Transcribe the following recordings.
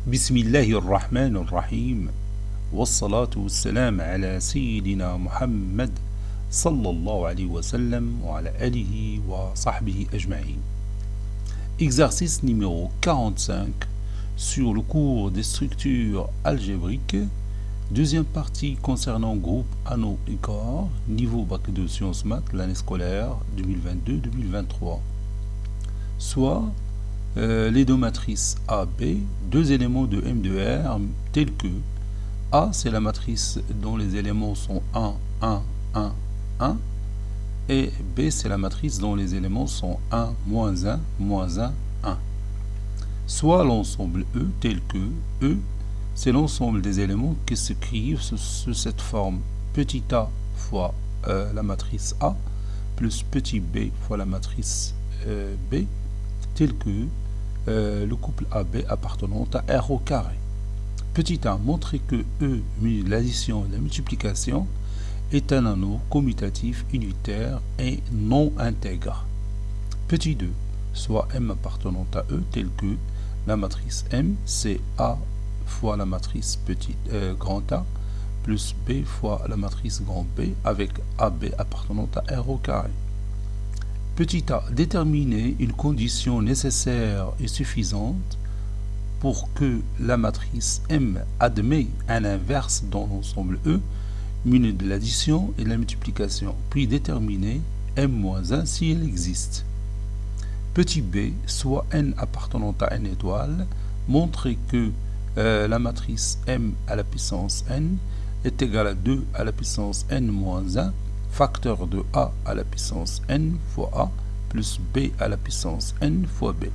بسم الله الرحمن الرحيم والصلاة والسلام على سيدنا محمد صلى الله عليه وسلم وعلى آله وصحبه أجمعين. Exercice numéro 45 sur le cours des structures algébriques, deuxième partie concernant groupe anneau et corps, niveau bac de sciences maths, l'année scolaire 2022-2023. Soit les deux matrices A, B, deux éléments de M de R tels que A, c'est la matrice dont les éléments sont 1, 1, 1, 1, et B, c'est la matrice dont les éléments sont 1, moins 1, moins 1, 1. Soit l'ensemble E tel que E, c'est l'ensemble des éléments qui s'écrivent sous cette forme petit a fois la matrice A, plus petit b fois la matrice B, tel que le couple AB appartenant à R au carré. Petit a, montrer que E, l'addition et la multiplication, est un anneau commutatif unitaire et non intègre. Petit 2, soit M appartenant à E, tel que la matrice M, c'est A fois la matrice grand A, plus B fois la matrice grand B, avec AB appartenant à R au carré. Petit a, déterminer une condition nécessaire et suffisante pour que la matrice M admet un inverse dans l'ensemble E, muni de l'addition et de la multiplication, puis déterminer M-1 si elle existe. Petit b, soit n appartenant à n étoile, montrer que la matrice M à la puissance n est égale à 2 à la puissance n-1, facteur de A à la puissance n fois A, plus B à la puissance n fois B.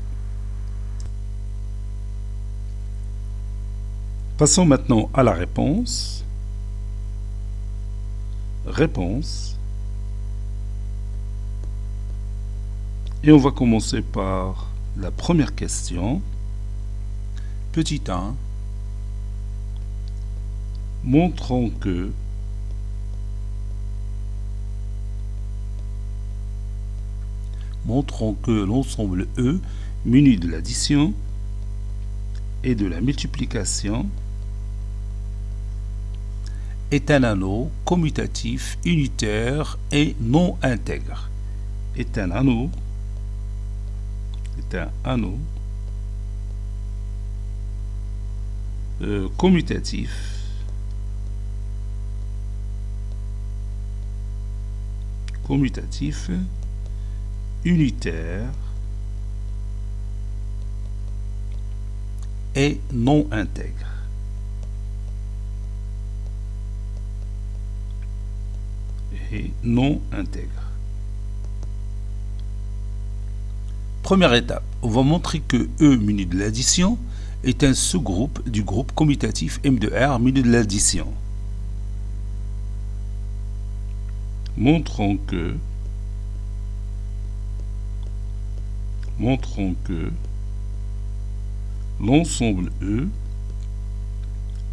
Passons maintenant à la réponse. Réponse. Et on va commencer par la première question. Petit 1. Montrons que l'ensemble E, muni de l'addition et de la multiplication, est un anneau commutatif unitaire et non intègre. Est un anneau commutatif unitaire et non intègre. Première étape, on va montrer que E muni de l'addition est un sous-groupe du groupe commutatif M de R muni de l'addition. Montrons que l'ensemble E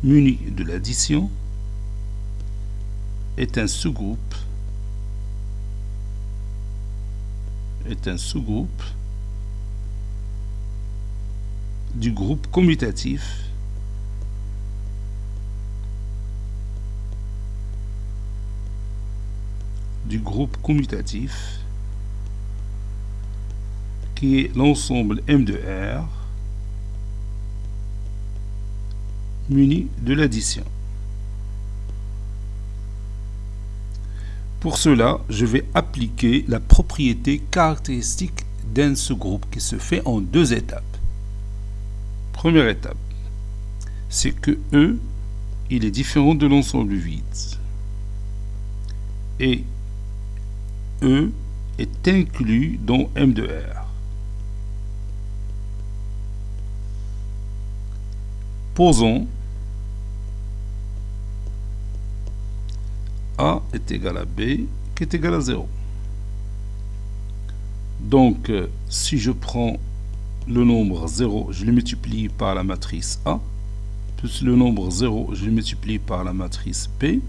muni de l'addition est un sous-groupe du groupe commutatif qui est l'ensemble M de R muni de l'addition. Pour cela, je vais appliquer la propriété caractéristique d'un sous-groupe qui se fait en deux étapes. Première étape, c'est que E, il est différent de l'ensemble vide. Et E est inclus dans M de R. Posons A est égal à B qui est égal à 0. Donc, si je prends le nombre 0, je le multiplie par la matrice A, plus le nombre 0, je le multiplie par la matrice B,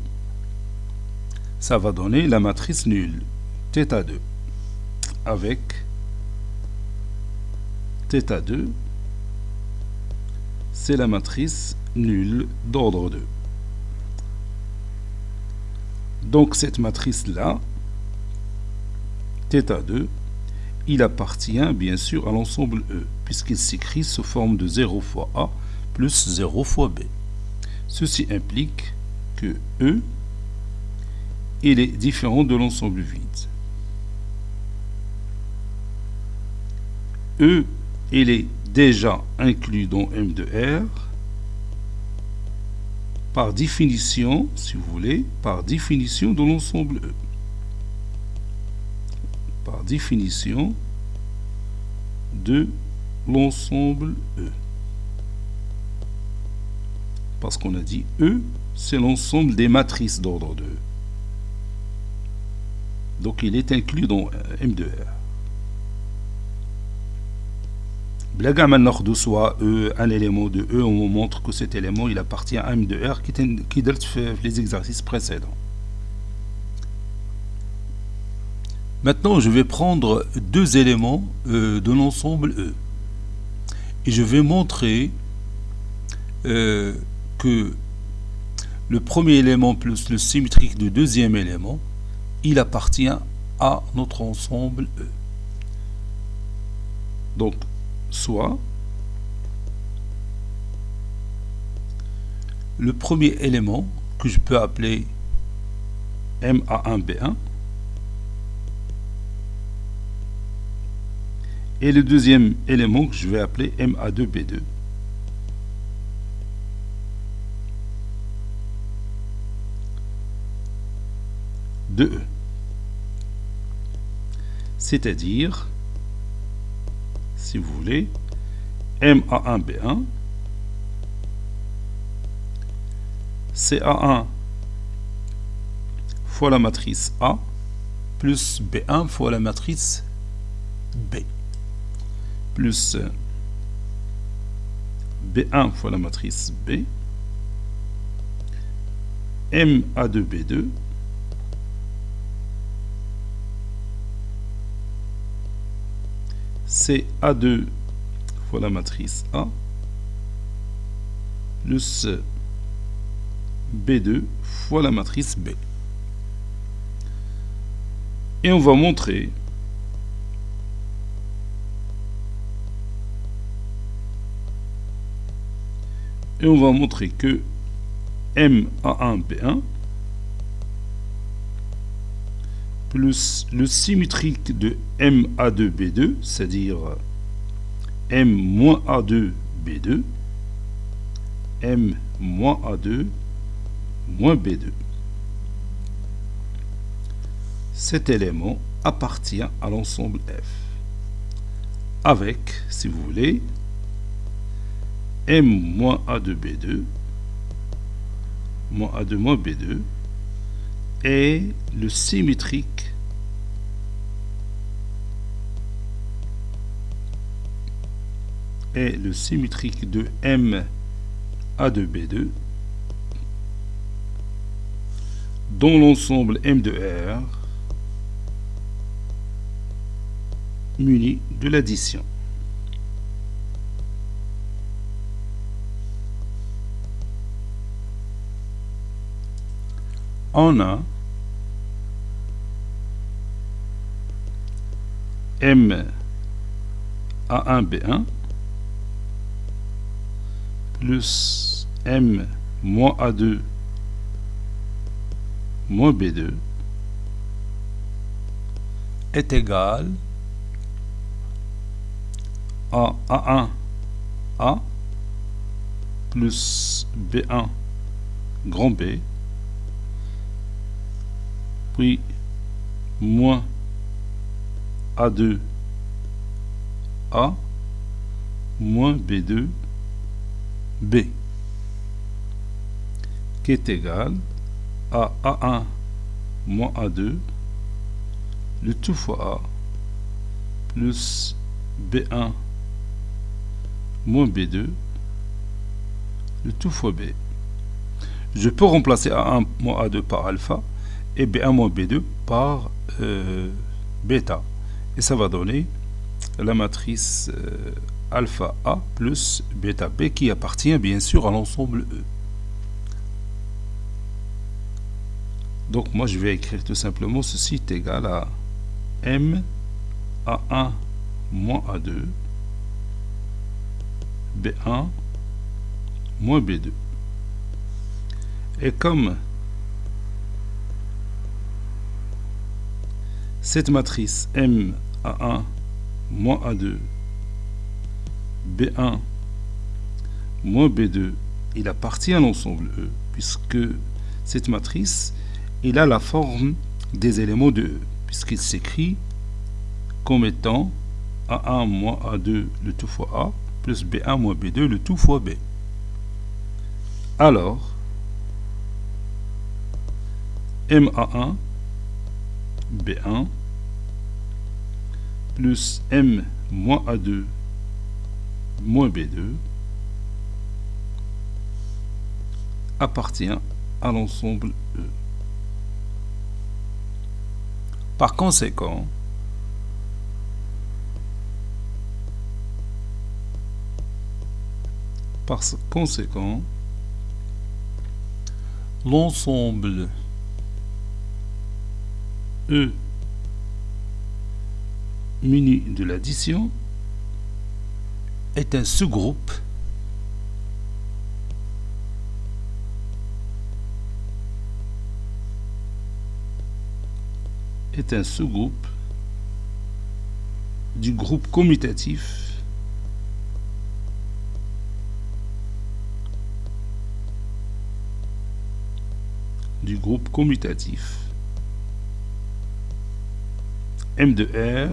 ça va donner la matrice nulle, θ2, avec θ2 c'est la matrice nulle d'ordre 2. Donc cette matrice-là, θ2, il appartient bien sûr à l'ensemble E, puisqu'il s'écrit sous forme de 0 fois A plus 0 fois B. Ceci implique que E, il est différent de l'ensemble vide. E, il est déjà inclus dans M de R, par définition, si vous voulez, par définition de l'ensemble E. Par définition de l'ensemble E. Parce qu'on a dit E, c'est l'ensemble des matrices d'ordre de E. Donc il est inclus dans M de R. Blaga maintenant soit E, un élément de E, on montre que cet élément il appartient à M de R qui date les exercices précédents. Maintenant, je vais prendre deux éléments de l'ensemble E. Et je vais montrer que le premier élément plus le symétrique du deuxième élément, il appartient à notre ensemble E. Donc, soit le premier élément que je peux appeler MA1B1 et le deuxième élément que je vais appeler MA2B2. De E. C'est-à-dire, si vous voulez, MA1B1, CA1 fois la matrice A plus B1 fois la matrice B plus B1 fois la matrice B, MA2B2 c'est A2 fois la matrice A plus B2 fois la matrice B. Et on va montrer que MA1B1 plus le symétrique de MA2B2, c'est-à-dire M-A2B2, M-A2 moins B2. Cet élément appartient à l'ensemble F, avec, si vous voulez, M-A2B2, moins A2 moins B2, et le symétrique de M-A2B2 dans l'ensemble M de R muni de l'addition. On a M A1B1 plus M moins A2 moins B2 est égal à A1 A plus B1 grand B puis moins A2 A moins B2 B qui est égal à A1 moins A2 le tout fois A plus B1 moins B2 le tout fois B. Je peux remplacer A1 moins A2 par alpha et B1 moins B2 par bêta. Et ça va donner la matrice alpha A plus bêta B qui appartient bien sûr à l'ensemble E. Donc moi je vais écrire tout simplement ceci est égal à M A1 moins A2 B1 moins B2. Et comme cette matrice M A1 moins A2 B1 moins B2, il appartient à l'ensemble E, puisque cette matrice, il a la forme des éléments de E, puisqu'il s'écrit comme étant A1 moins A2 le tout fois A, plus B1 moins B2 le tout fois B. Alors, MA1 B1 plus M moins A2 moins B2 appartient à l'ensemble E. Par conséquent, l'ensemble E muni de l'addition est un sous-groupe du groupe commutatif M de R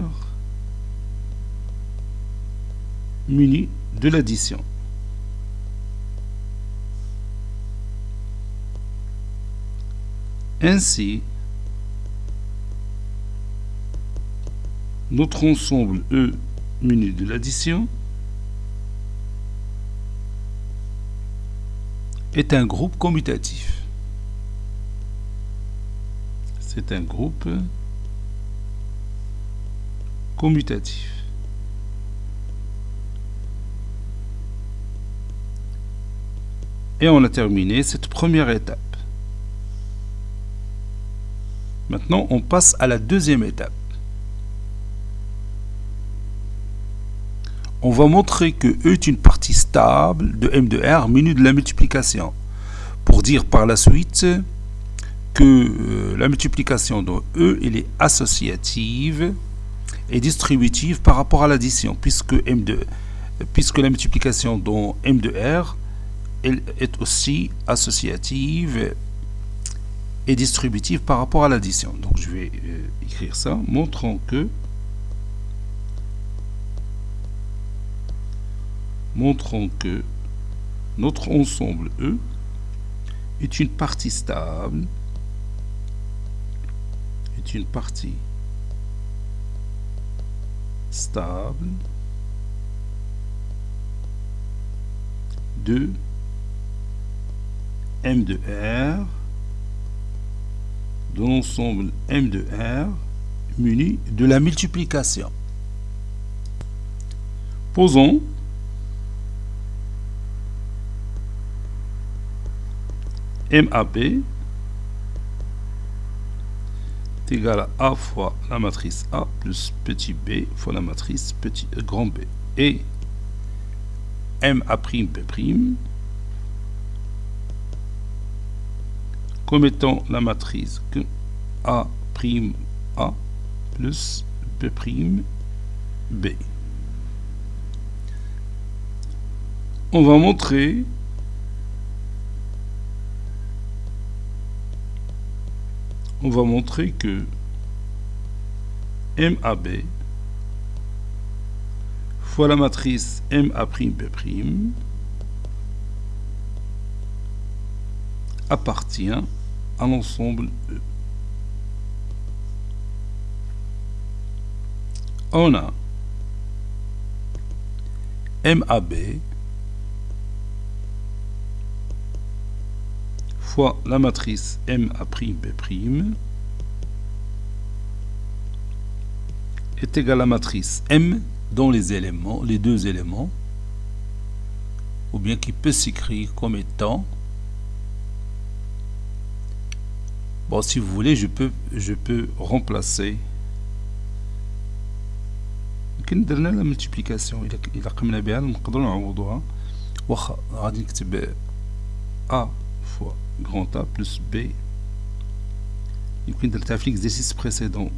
muni de l'addition. Ainsi, notre ensemble E muni de l'addition est un groupe commutatif. C'est un groupe commutatif. Et on a terminé cette première étape. Maintenant, on passe à la deuxième étape. On va montrer que E est une partie stable de M de R munie de la multiplication. Pour dire par la suite que la multiplication de E elle est associative et distributive par rapport à l'addition, puisque la multiplication dans M de R elle est aussi associative et distributive par rapport à l'addition. Donc je vais écrire ça, montrant que notre ensemble E est une partie stable, de M de R, de l'ensemble M de R muni de la multiplication. Posons MAB est égal à A fois la matrice A plus petit b fois la matrice grand B. Et MA'B' comme étant la matrice que A' A plus B', B. On va montrer que MAB fois la matrice MA'B' appartient à l'ensemble E. On a MAB fois la matrice MA'B' est égal à la matrice M dans les éléments, les deux éléments, ou bien qui peut s'écrire comme étant, bon, si vous voulez, je peux remplacer. كي درنا لا ملتيبليكاسيون إلا قمنا بها نقدروا نعوضوها. واخا غادي نكتب A fois grand A plus B. يمكن درتها في ليكزيرسيس بريسيدون،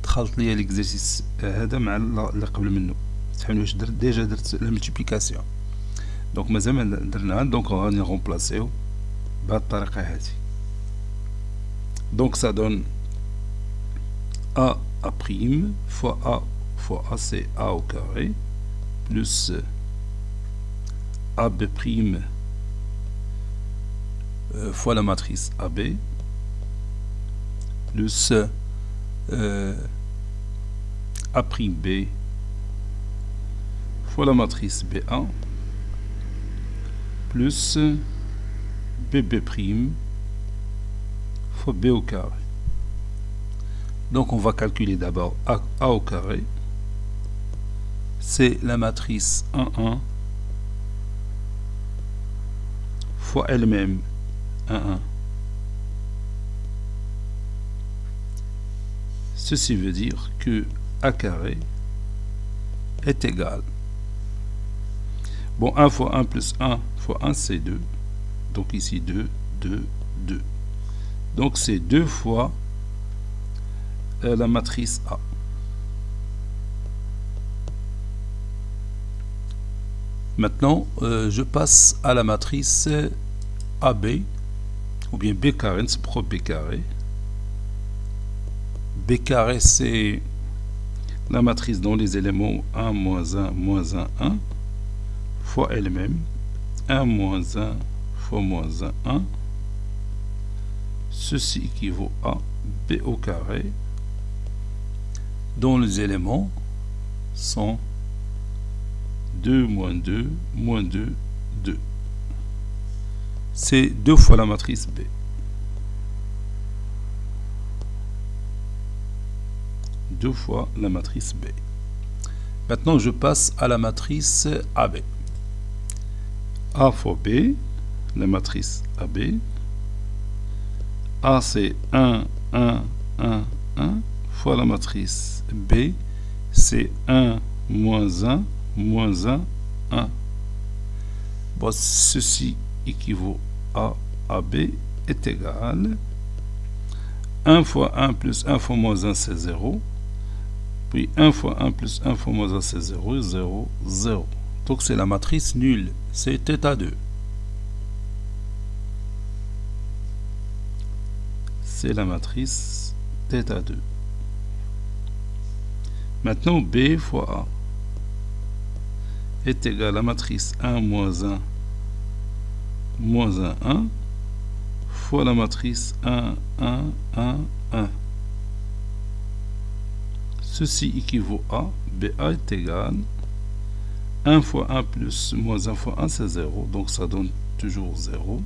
دخلت ليا ليكزيرسيس هذا مع اللي قبل منه، تفهموا واش درت ديجا درت لا ملتيبليكاسيون، دونك مازال ما درناها، دونك غادي نرومبلاسيو بهذه الطريقه هذه. دونك ça donne A prime fois A c'est A au carré plus AB prime fois la matrice AB plus A prime B fois la matrice BA plus BB prime fois B au carré. Donc on va calculer d'abord A au carré, c'est la matrice 1, 1 fois elle-même 1, 1. Ceci veut dire que A carré est égal, bon, 1 fois 1 plus 1 fois 1 c'est 2, donc ici 2, 2, 2. Donc c'est 2 fois la matrice A. Maintenant, je passe à la matrice AB, ou bien B carré, c'est propre B carré. B carré, c'est la matrice dont les éléments 1, moins 1, moins 1, 1, fois elle-même, 1, moins 1, fois moins 1, 1. Ceci équivaut à B au carré, dont les éléments sont 2, moins 2, moins 2, 2. C'est 2 fois la matrice B. Deux fois la matrice B. Maintenant, je passe à la matrice AB. A fois B, la matrice AB. A, c'est 1, 1, 1, 1, fois la matrice B, c'est 1, moins 1, moins 1, 1. Bon, ceci équivaut à AB est égal 1 fois 1 plus 1 fois moins 1, c'est 0. Puis 1 fois 1 plus 1 fois moins 1, c'est 0, 0, 0. Donc c'est la matrice nulle, c'est θ2. C'est la matrice θ2. Maintenant, B fois A est égal à la matrice 1, moins 1, moins 1, 1, fois la matrice 1, 1, 1, 1. Ceci équivaut à BA est égal 1 fois 1 plus moins 1 fois 1, c'est 0. Donc ça donne toujours 0,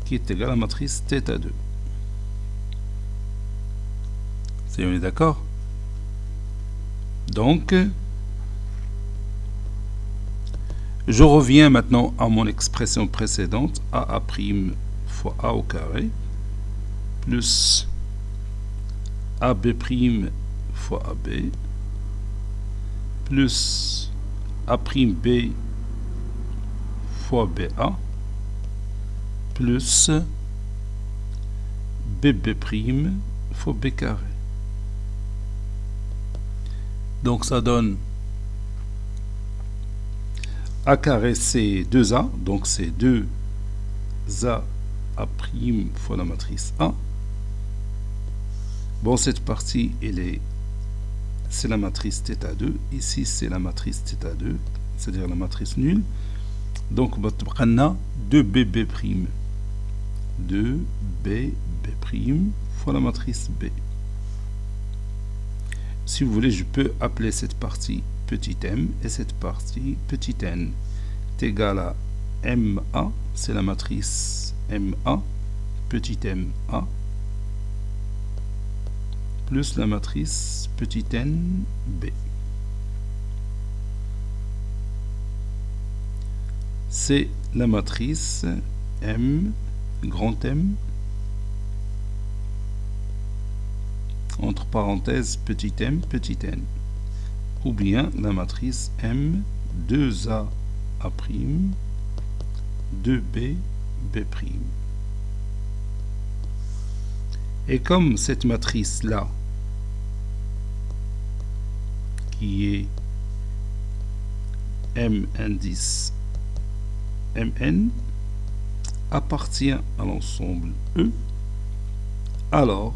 qui est égal à la matrice θ2. C'est, on est d'accord? Donc, je reviens maintenant à mon expression précédente, A' fois A au carré, plus AB' fois AB, plus A'B fois BA, plus BB' fois B carré. Donc ça donne A carré, c'est 2A, donc c'est 2A A' fois la matrice A. Bon, cette partie, c'est la matrice θ2. Ici, c'est la matrice θ2, c'est-à-dire la matrice nulle. Donc, on a 2BB'. 2BB' fois la matrice B. Si vous voulez, je peux appeler cette partie petit m et cette partie petit n. C'est égal à MA, c'est la matrice MA, petit MA, plus la matrice petit n B. C'est la matrice M, grand M, entre parenthèses petit m, petit n. Ou bien la matrice M, 2A, A', 2B, B'. Et comme cette matrice-là, qui est M indice Mn, appartient à l'ensemble E, alors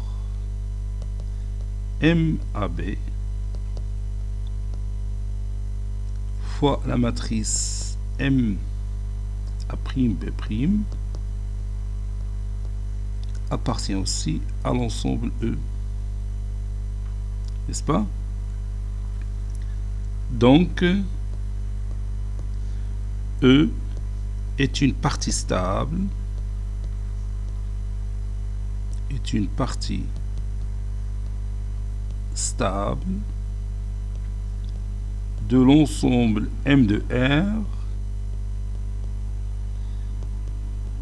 MAB fois la matrice M A'B' appartient aussi à l'ensemble E. N'est-ce pas? Donc, E est une partie stable, est une partie stable de l'ensemble M de R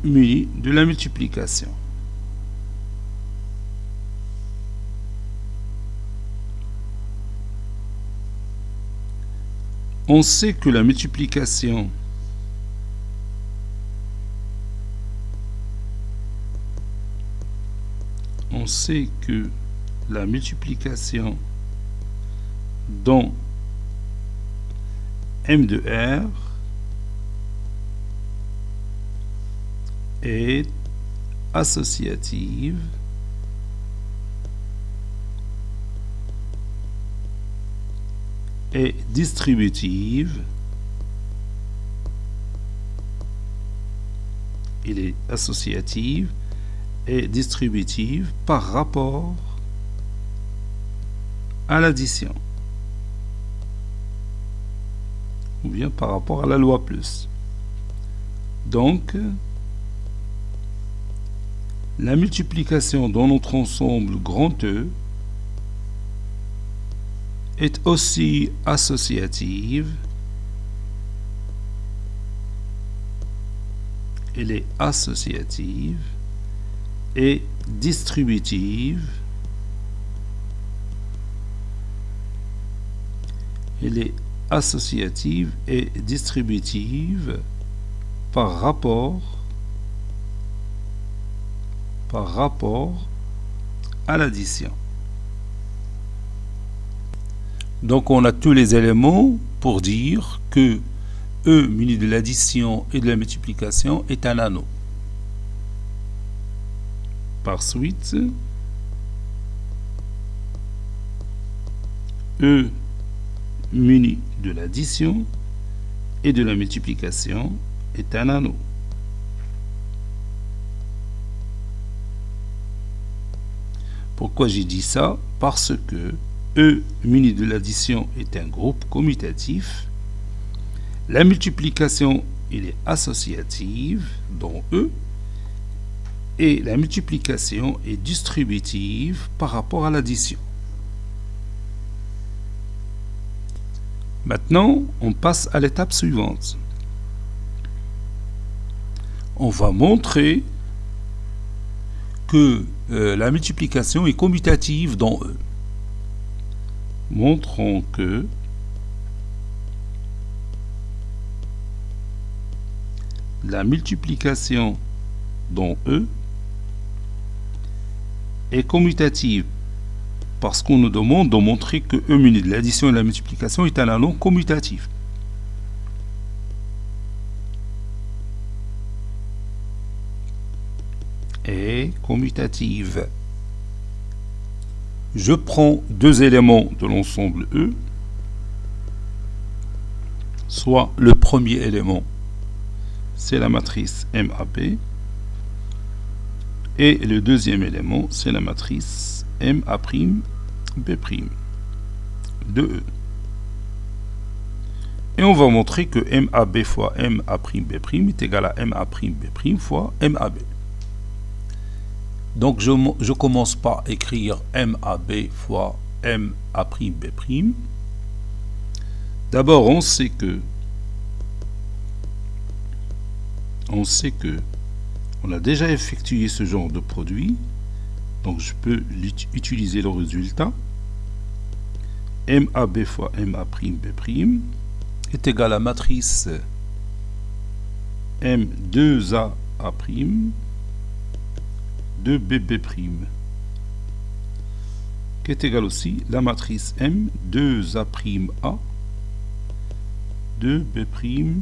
muni de la multiplication. On sait que la multiplication dans M de R est associative et distributive. Il est associative et distributive par rapport à l'addition, ou bien par rapport à la loi plus. Donc, la multiplication dans notre ensemble grand E est aussi associative. Elle est associative et distributive. Elle est associative et distributive par rapport à l'addition. Donc on a tous les éléments pour dire que E muni de l'addition et de la multiplication est un anneau. Par suite, E muni de l'addition et de la multiplication est un anneau. Pourquoi j'ai dit ça? Parce que E muni de l'addition est un groupe commutatif. La multiplication, elle est associative dans E, et la multiplication est distributive par rapport à l'addition. Maintenant, on passe à l'étape suivante. On va montrer que la multiplication est commutative dans E. Montrons que la multiplication dans E est commutative parce qu'on nous demande de montrer que E muni de l'addition et de la multiplication est un anneau commutatif. Est commutative. Je prends deux éléments de l'ensemble E, soit le premier élément, c'est la matrice MAB, et le deuxième élément, c'est la matrice MA'B' de E. Et on va montrer que MAB fois MA'B' est égal à MA'B' fois MAB. Donc je commence par écrire MAB fois MA'B'. D'abord, on sait que on a déjà effectué ce genre de produit, donc je peux utiliser le résultat. MAB fois MA'B' est égal à la matrice M2A' 2BB', qui est égal aussi la matrice M2A' 2B',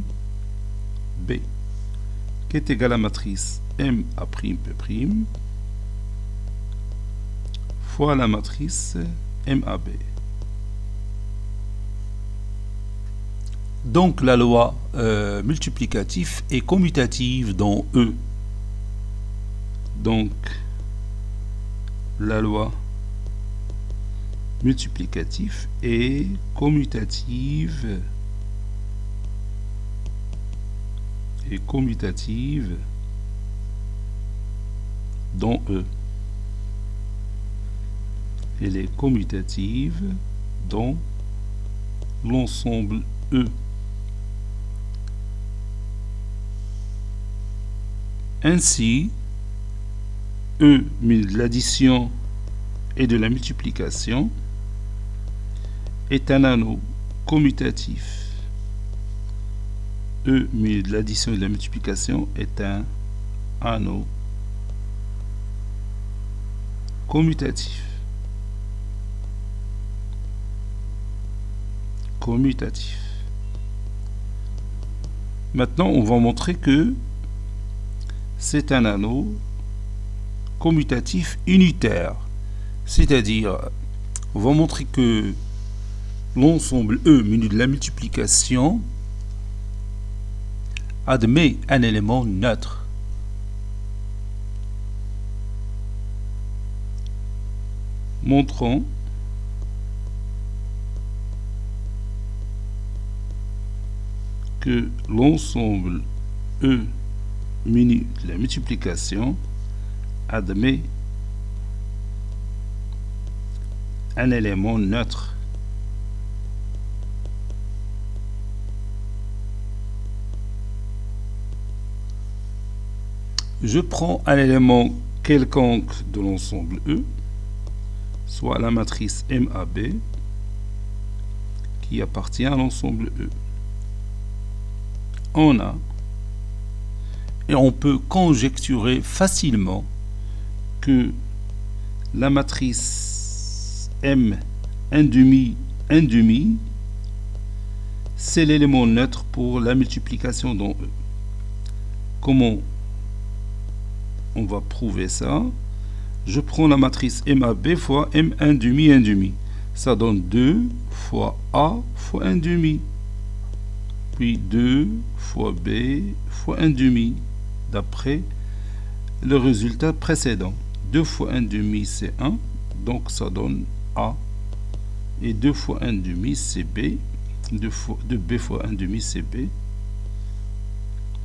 B, qui est égal à la matrice MA'B' fois la matrice MAB. Donc la loi multiplicative est commutative dans E. Donc la loi multiplicative est commutative dans E. Elle est commutative dans l'ensemble E. Ainsi, E muni de l'addition et de la multiplication est un anneau commutatif. E muni de l'addition et de la multiplication est un anneau commutatif. Maintenant, on va montrer que c'est un anneau commutatif unitaire. C'est-à-dire, on va montrer que l'ensemble E muni de la multiplication admet un élément neutre. Montrons que l'ensemble E muni de la multiplication admet un élément neutre. Je prends un élément quelconque de l'ensemble E, soit la matrice MAB, qui appartient à l'ensemble E. On a, et on peut conjecturer facilement que la matrice M 1,5, c'est l'élément neutre pour la multiplication dans E. Comment on va prouver ça? Je prends la matrice MAB fois M 1,5. Ça donne 2 fois A fois 1,5. Puis 2 fois B fois 1,5. D'après le résultat précédent. 2 fois 1,5 c'est 1. Donc ça donne A. Et 2 fois 1,5 c'est B. 2B fois 1,5 c'est B.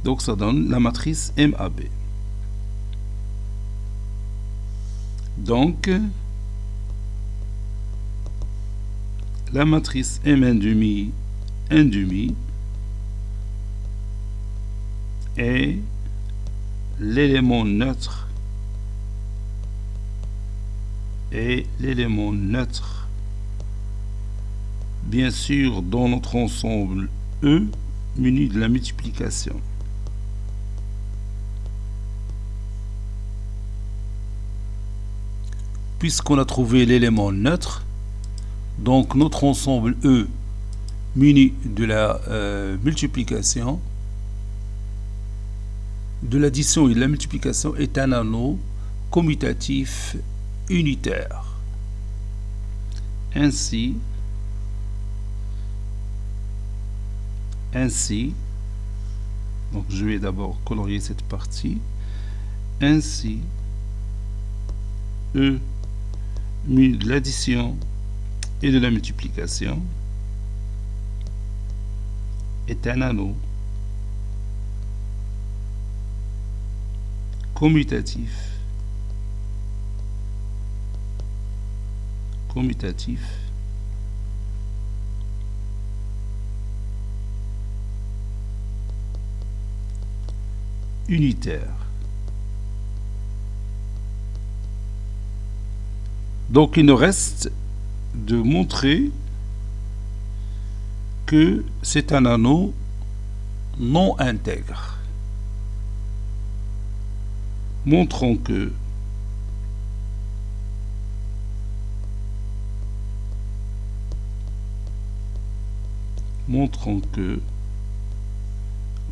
Donc ça donne la matrice MAB. Donc la matrice M 1,5 est l'élément neutre bien sûr dans notre ensemble E muni de la multiplication. Puisqu'on a trouvé l'élément neutre, donc notre ensemble E muni de la multiplication, de l'addition et de la multiplication est un anneau commutatif unitaire. Ainsi, donc je vais d'abord colorier cette partie. Ainsi, E muni de l'addition et de la multiplication est un anneau commutatif commutatif unitaire. Donc il nous reste de montrer que c'est un anneau non intègre. Montrons que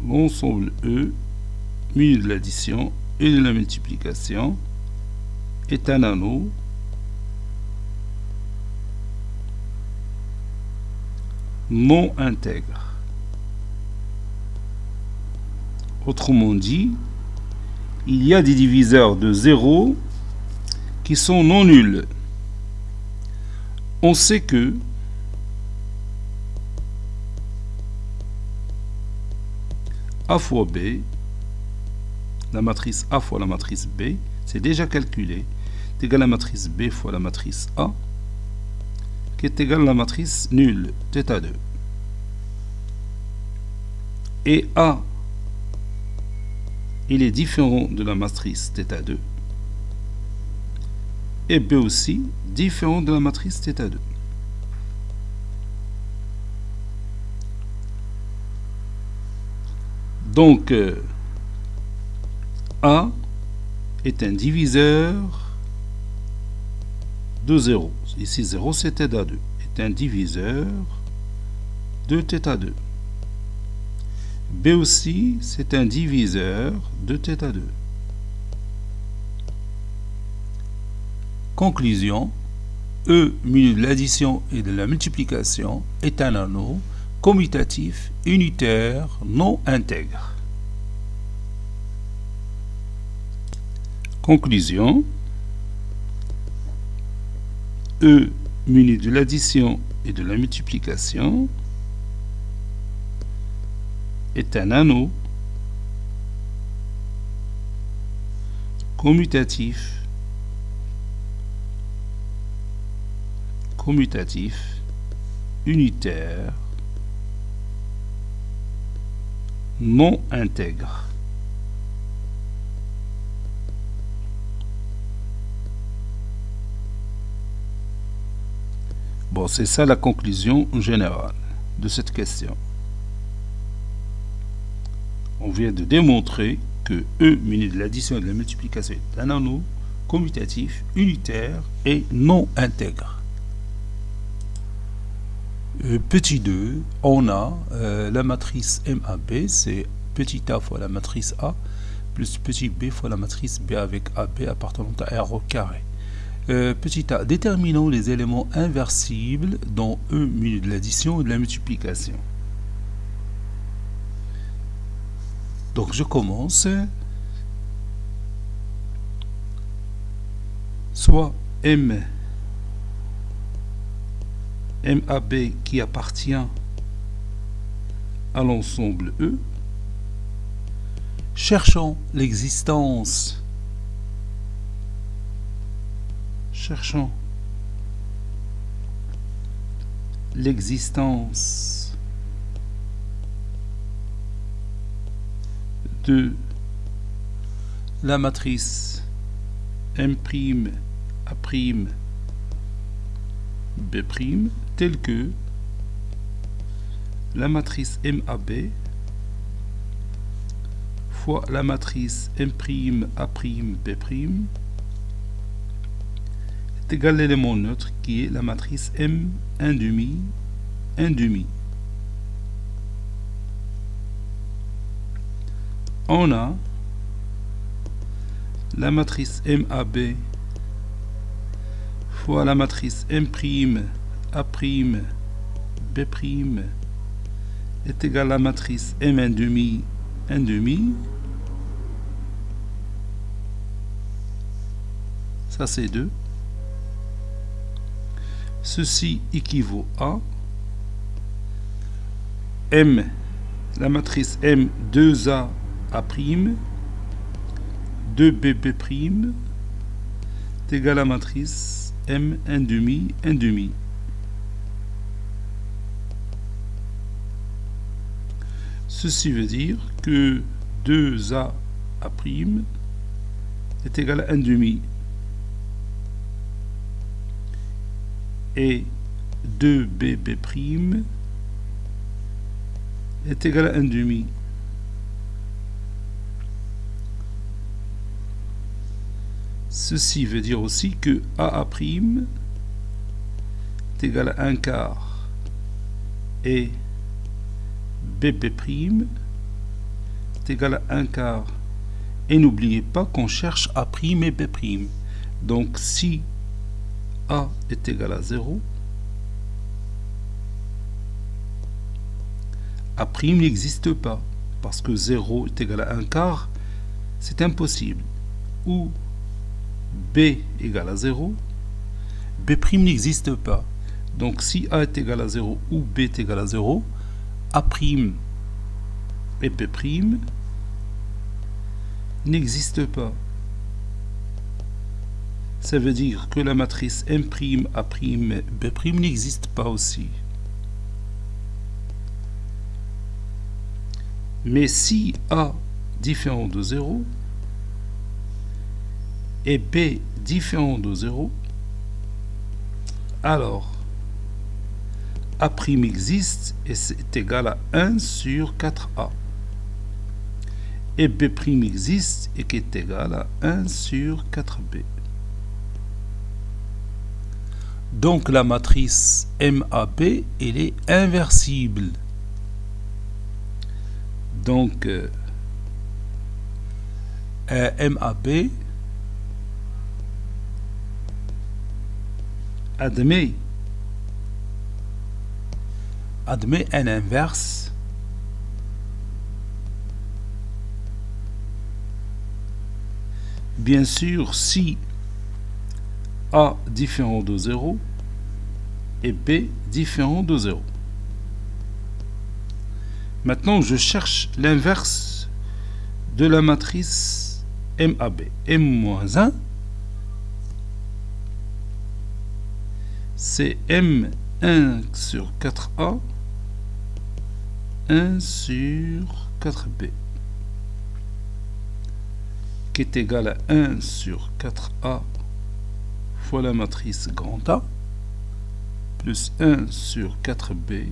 l'ensemble E muni de l'addition et de la multiplication est un anneau non intègre. Autrement dit, il y a des diviseurs de 0 qui sont non nuls. On sait que A fois B, la matrice A fois la matrice B, c'est déjà calculé, est égal à la matrice B fois la matrice A, qui est égal à la matrice nulle, θ2. Et A, il est différent de la matrice θ2. Et B aussi, différent de la matrice θ2. Donc, A est un diviseur de 0. Ici, 0, c'est θ2. Est un diviseur de θ2. B aussi, c'est un diviseur de θ2. Conclusion, E muni de l'addition et de la multiplication est un anneau commutatif unitaire non intègre. Conclusion, E muni de l'addition et de la multiplication est un anneau commutatif unitaire non intègre. Bon, c'est ça la conclusion générale de cette question. On vient de démontrer que E muni de l'addition et de la multiplication est un anneau commutatif, unitaire et non intègre. Petit 2, on a la matrice MAB, c'est petit a fois la matrice A, plus petit b fois la matrice B avec AB appartenant à R au carré. Petit a, déterminons les éléments inversibles dans E muni de l'addition et de la multiplication. Donc je commence. Soit MAB qui appartient à l'ensemble E. Cherchons l'existence. De la matrice M', A', B' telle que la matrice MAB fois la matrice M', A', B' est égal à l'élément neutre qui est la matrice M 1,5. On a la matrice MAB fois la matrice M', A', B' est égal à la matrice M 1,5. Ça c'est 2. Ceci équivaut à M, la matrice M 2A A', 2B B' est égal à la matrice M 1 demi, 1 demi. Ceci veut dire que 2A' est égal à 1 demi. Et 2BB' est égal à 1 demi. Ceci veut dire aussi que AA' est égal à 1 quart et BP' est égal à 1 quart. Et n'oubliez pas qu'on cherche A' et B'. Donc si A est égal à 0, A' n'existe pas, parce que 0 est égal à 1 quart, c'est impossible. Ou B égale à 0, B' n'existe pas. Donc si A est égal à 0 ou B est égal à 0, A' et B' n'existe pas. Ça veut dire que la matrice M', A', B' n'existe pas aussi. Mais si A différent de 0 et B différent de 0, alors A' existe et c'est égal à 1 sur 4A. Et B' existe et qui est égal à 1 sur 4B. Donc la matrice MAB, elle est inversible. Donc MAB admet un inverse bien sûr si A différent de 0 et B différent de 0. Maintenant, je cherche l'inverse de la matrice MAB. M-1, c'est M1 sur 4A, 1 sur 4B, qui est égal à 1 sur 4A fois la matrice grand A, plus 1 sur 4B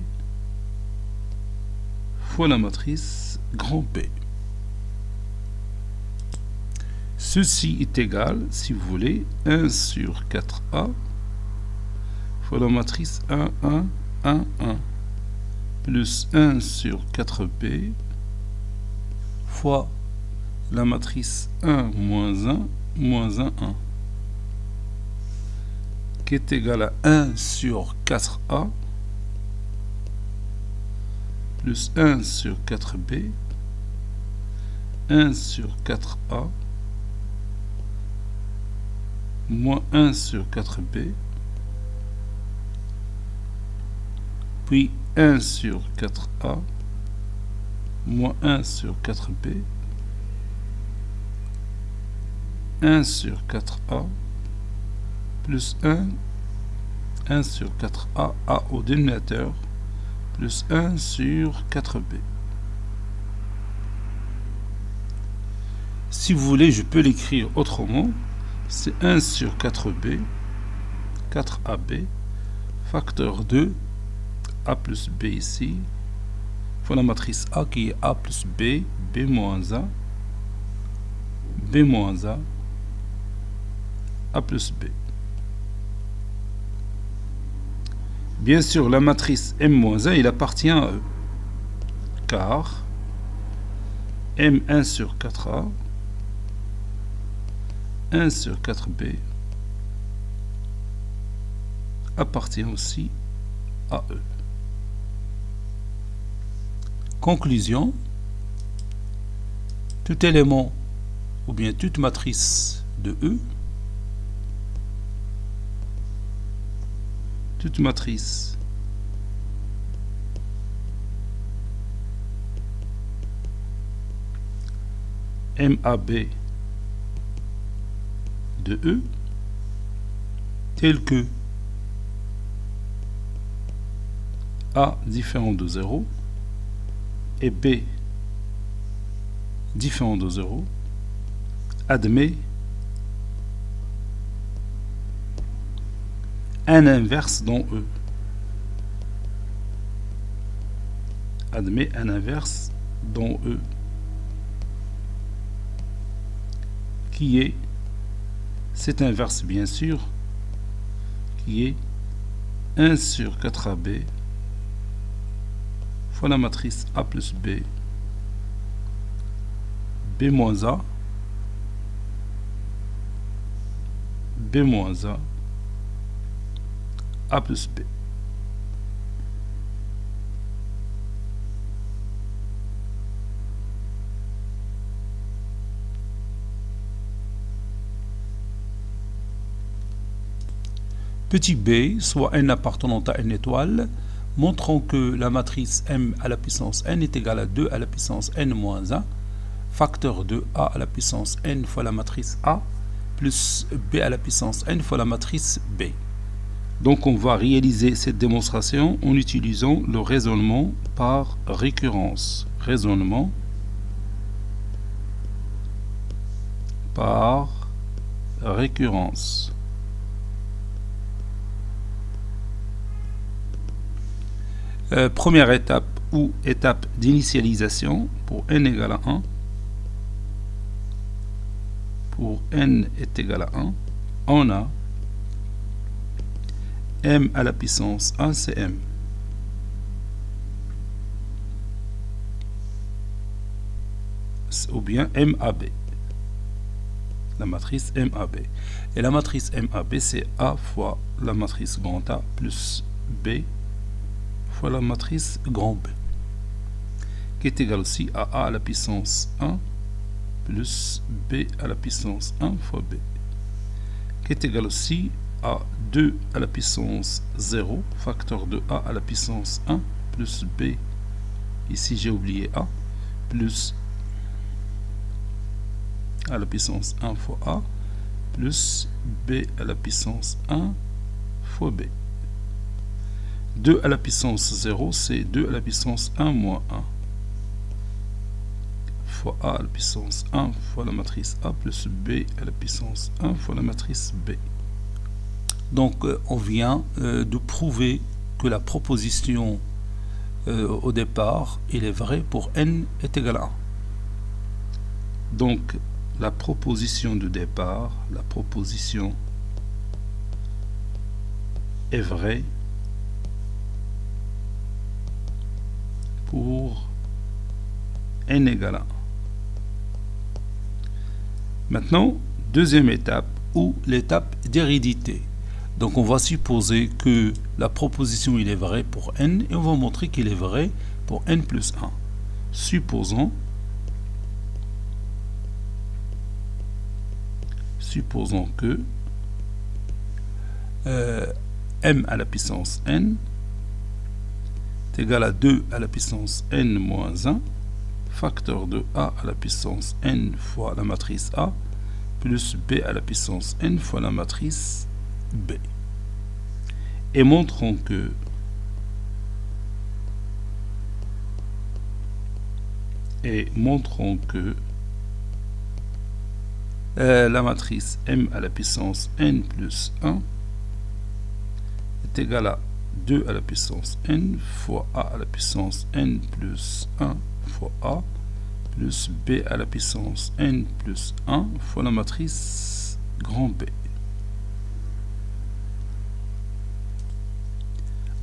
fois la matrice grand B. Ceci est égal, si vous voulez, 1 sur 4A fois la matrice 1, 1, 1, 1, plus 1 sur 4B fois la matrice 1, moins 1, moins 1, 1, qui est égal à 1 sur 4A plus 1 sur 4B, 1 sur 4A, moins 1 sur 4B, puis 1 sur 4A, moins 1 sur 4B, 1 sur 4A, plus 1, 1 sur 4A, A au dénominateur, plus 1 sur 4B. Si vous voulez, je peux l'écrire autrement. C'est 1 sur 4B, 4AB, facteur 2, A plus B ici, fois la matrice A qui est A plus B, B moins A, B moins A, A plus B. Bien sûr, la matrice M-1, il appartient à E, car M1 sur 4A, 1 sur 4B appartient aussi à E. Conclusion, tout élément ou bien toute matrice de E, toute matrice MAB de E tels que A différent de 0 et B différent de 0, admet un inverse dans E. Admet un inverse dans E qui est cet inverse bien sûr qui est 1 sur 4AB fois la matrice A plus B, B moins A, B moins A, A plus B. Petit b, soit n appartenant à n étoile, montrant que la matrice m à la puissance n est égale à 2 à la puissance n moins 1, facteur de a à la puissance n fois la matrice A, plus b à la puissance n fois la matrice B. Donc on va réaliser cette démonstration en utilisant le raisonnement par récurrence. Raisonnement par récurrence. Première étape ou étape d'initialisation pour n égale à 1. Pour n est égal à 1, on a m à la puissance 1, c'est m. Ou bien MAB. La matrice MAB. Et la matrice MAB, c'est A fois la matrice grand A plus B fois la matrice grand B, qui est égal aussi à A à la puissance 1 plus B à la puissance 1 fois B, qui est égal aussi à 2 à la puissance 0, facteur de A à la puissance 1 plus B, ici j'ai oublié A, plus à la puissance 1 fois A, plus B à la puissance 1 fois B. 2 à la puissance 0, c'est 2 à la puissance 1 moins 1 fois A à la puissance 1 fois la matrice A plus B à la puissance 1 fois la matrice B. Donc on vient de prouver que la proposition au départ, il est vrai pour n est égal à 1. Donc la proposition de départ, la proposition est vraie pour n égale à 1. Maintenant, deuxième étape, ou l'étape d'hérédité. Donc on va supposer que la proposition il est vrai pour n, et on va montrer qu'il est vrai pour n plus 1. Supposons que m à la puissance n est égal à 2 à la puissance n moins 1, facteur de A à la puissance n fois la matrice A, plus B à la puissance n fois la matrice B. Et montrons que la matrice m à la puissance n plus 1 est égale à 2 à la puissance n fois A à la puissance n plus 1 fois A plus B à la puissance n plus 1 fois la matrice grand B.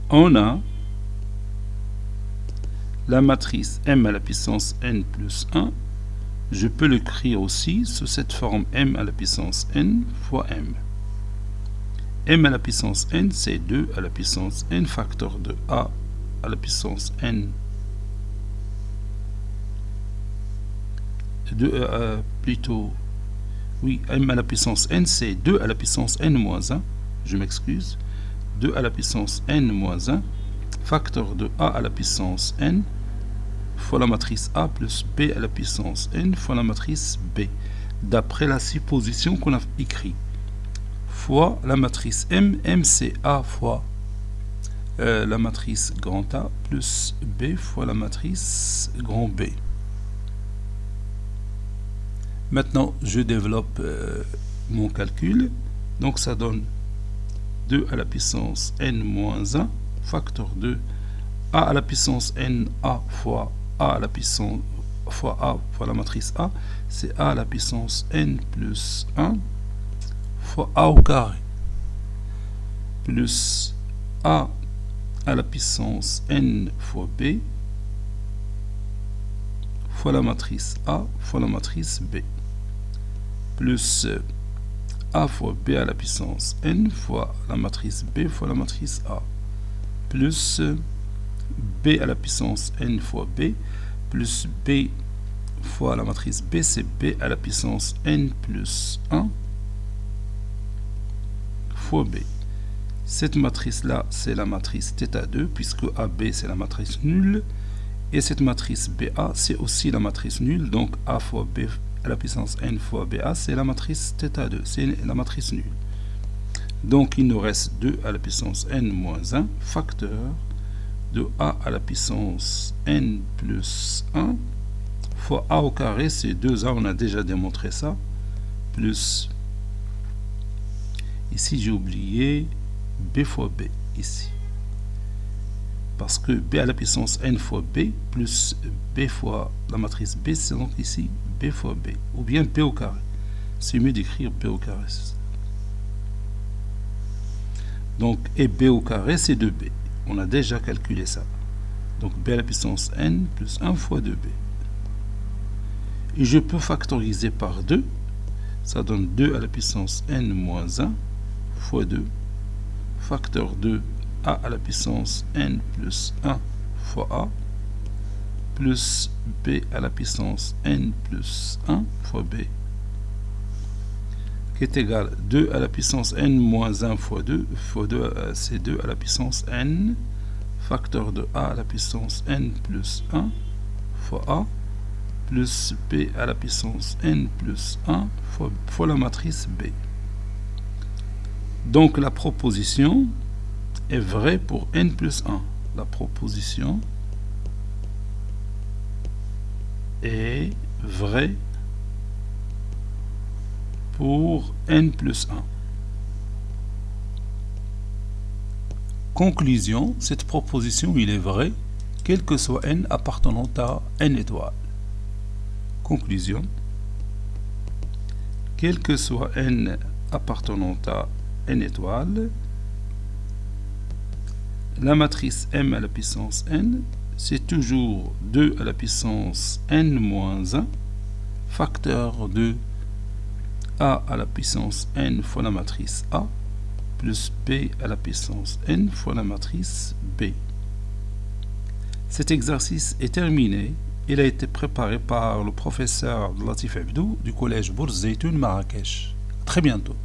On a la matrice m à la puissance n plus 1. Je peux l'écrire aussi sous cette forme m à la puissance n fois m. M à la puissance n, c'est 2 à la puissance n facteur de A à la puissance n. M à la puissance n, c'est 2 à la puissance n moins 1. Je m'excuse. 2 à la puissance n moins 1, facteur de A à la puissance n, fois la matrice A plus B à la puissance n fois la matrice B, d'après la supposition qu'on a écrite. fois la matrice M. M, c'est A fois la matrice grand A plus B fois la matrice grand B. Maintenant, je développe mon calcul. Donc, ça donne 2 à la puissance n moins 1, facteur de a à la puissance n a fois a à la puissance fois a fois la matrice A, c'est a à la puissance n plus 1 fois a au carré, plus a à la puissance n fois b fois la matrice A fois la matrice B, plus a fois b à la puissance n fois la matrice B fois la matrice A, plus b à la puissance n fois b, plus b fois la matrice B, c'est b à la puissance n plus 1 fois b. Cette matrice-là, c'est la matrice θ2, puisque AB, c'est la matrice nulle. Et cette matrice BA, c'est aussi la matrice nulle. Donc, A fois B à la puissance n fois BA, c'est la matrice θ2, c'est la matrice nulle. Donc, il nous reste 2 à la puissance n moins 1, facteur de A à la puissance n plus 1, fois A au carré, c'est 2A, on a déjà démontré ça, plus, ici j'ai oublié, B fois B, ici. Parce que B à la puissance n fois B, plus B fois la matrice B, c'est donc ici B fois B, ou bien B au carré. C'est mieux d'écrire B au carré. Donc, et B au carré, c'est 2B. On a déjà calculé ça. Donc, B à la puissance n plus 1 fois 2B. Et je peux factoriser par 2. Ça donne 2 à la puissance n moins 1 fois 2. Facteur de a à la puissance n plus 1 fois a, plus b à la puissance n plus 1 fois b, qui est égal à 2 à la puissance n moins 1 fois 2, c'est 2 à la puissance n, facteur de a à la puissance n plus 1 fois a, plus b à la puissance n plus 1 fois la matrice b. Donc la proposition est vraie pour n plus 1. La proposition est vraie pour n plus 1. Conclusion, cette proposition, il est vrai, quel que soit n appartenant à n étoiles. Conclusion, quel que soit n appartenant à n étoiles, la matrice M à la puissance n, c'est toujours 2 à la puissance n moins 1, facteur de A à la puissance n fois la matrice A, plus B à la puissance n fois la matrice B. Cet exercice est terminé. Il a été préparé par le professeur Latif Abdou du collège Bourz Zeytoun Marrakech. Très bientôt.